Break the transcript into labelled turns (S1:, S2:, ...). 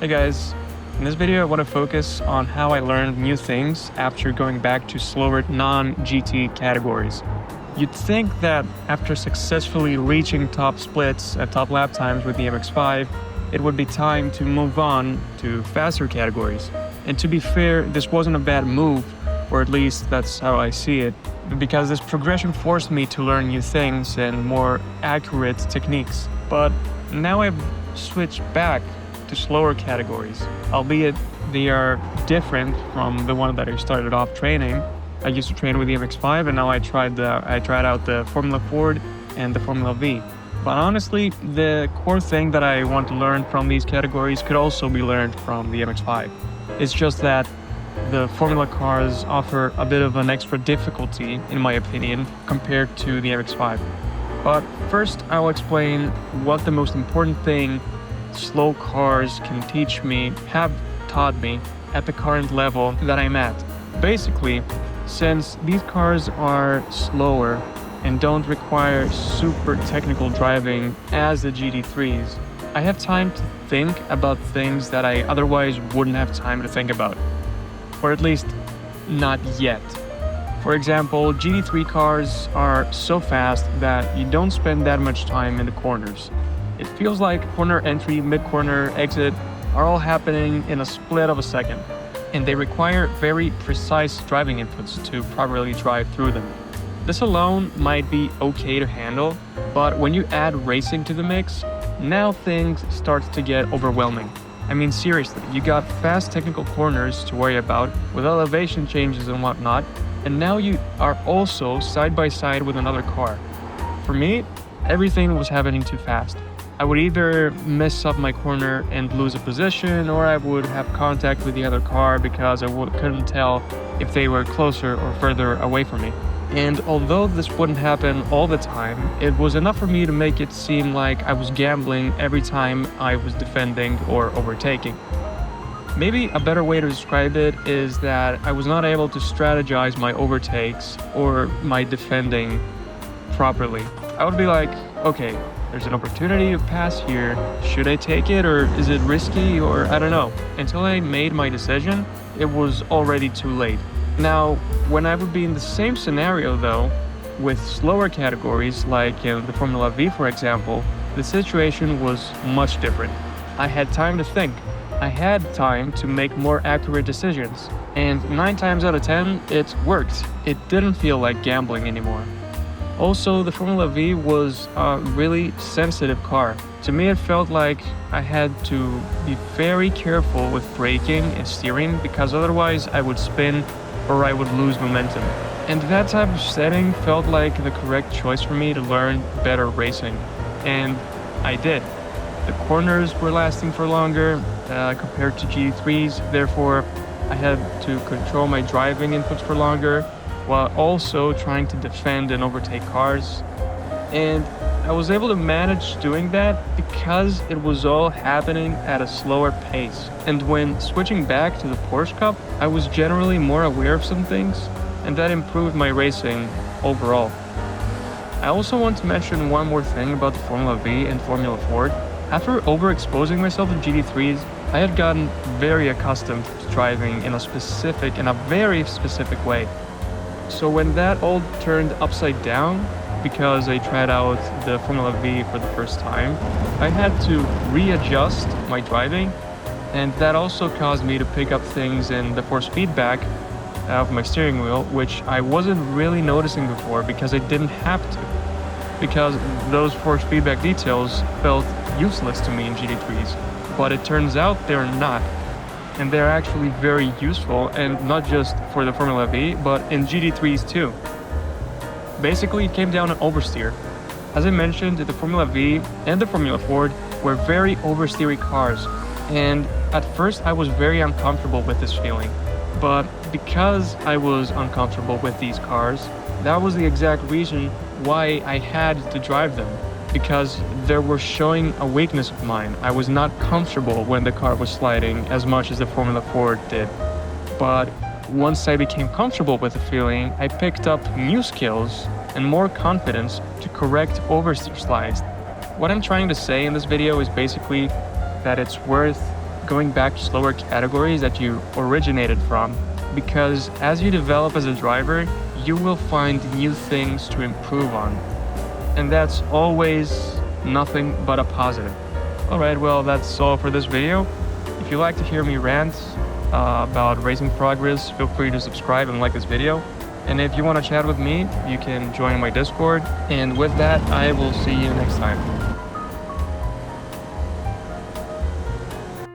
S1: Hey guys, in this video I want to focus on how I learned new things after going back to slower non-GT categories. You'd think that after successfully reaching top splits and top lap times with the MX-5, it would be time to move on to faster categories. And to be fair, this wasn't a bad move, or at least that's how I see it, because this progression forced me to learn new things and more accurate techniques. But now I've switched back to slower categories, albeit they are different from the one that I started off training. I used to train with the MX-5 and now I tried out the Formula Ford and the Formula V. But honestly, the core thing that I want to learn from these categories could also be learned from the MX-5. It's just that the Formula cars offer a bit of an extra difficulty, in my opinion, compared to the MX-5. But first, I'll explain what the most important thing slow cars can teach me, have taught me, at the current level that I'm at. Basically, since these cars are slower and don't require super technical driving as the GT3s, I have time to think about things that I otherwise wouldn't have time to think about. Or at least, not yet. For example, GT3 cars are so fast that you don't spend that much time in the corners. It feels like corner entry, mid-corner exit are all happening in a split of a second, and they require very precise driving inputs to properly drive through them. This alone might be okay to handle, but when you add racing to the mix, now things start to get overwhelming. I mean, seriously, you got fast technical corners to worry about with elevation changes and whatnot, and now you are also side by side with another car. For me, everything was happening too fast. I would either mess up my corner and lose a position, or I would have contact with the other car because I couldn't tell if they were closer or further away from me. And although this wouldn't happen all the time, it was enough for me to make it seem like I was gambling every time I was defending or overtaking. Maybe a better way to describe it is that I was not able to strategize my overtakes or my defending properly. I would be like, okay, there's an opportunity to pass here. Should I take it, or is it risky, or I don't know. Until I made my decision, it was already too late. Now, when I would be in the same scenario though, with slower categories like in the Formula V for example, the situation was much different. I had time to think. I had time to make more accurate decisions. And 9 times out of 10, it worked. It didn't feel like gambling anymore. Also, the Formula V was a really sensitive car. To me, it felt like I had to be very careful with braking and steering because otherwise I would spin or I would lose momentum. And that type of setting felt like the correct choice for me to learn better racing. And I did. The corners were lasting for longer compared to GT3s, therefore I had to control my driving inputs for longer, while also trying to defend and overtake cars. And I was able to manage doing that because it was all happening at a slower pace. And when switching back to the Porsche Cup, I was generally more aware of some things, and that improved my racing overall. I also want to mention one more thing about the Formula V and Formula Ford. After overexposing myself to GT3s, I had gotten very accustomed to driving in a very specific way. So when that all turned upside down, because I tried out the Formula V for the first time, I had to readjust my driving, and that also caused me to pick up things in the force feedback of my steering wheel, which I wasn't really noticing before because I didn't have to. Because those force feedback details felt useless to me in GT3s, but it turns out they're not. And they're actually very useful, and not just for the Formula V, but in GT3s too. Basically, it came down to oversteer. As I mentioned, the Formula V and the Formula Ford were very oversteery cars, and at first I was very uncomfortable with this feeling. But because I was uncomfortable with these cars, that was the exact reason why I had to drive them. Because they were showing a weakness of mine. I was not comfortable when the car was sliding as much as the Formula Ford did. But once I became comfortable with the feeling, I picked up new skills and more confidence to correct oversteer slides. What I'm trying to say in this video is basically that it's worth going back to slower categories that you originated from, because as you develop as a driver, you will find new things to improve on. And that's always nothing but a positive. Alright, well, that's all for this video. If you like to hear me rant about racing progress, feel free to subscribe and like this video. And if you want to chat with me, you can join my Discord. And with that, I will see you next time.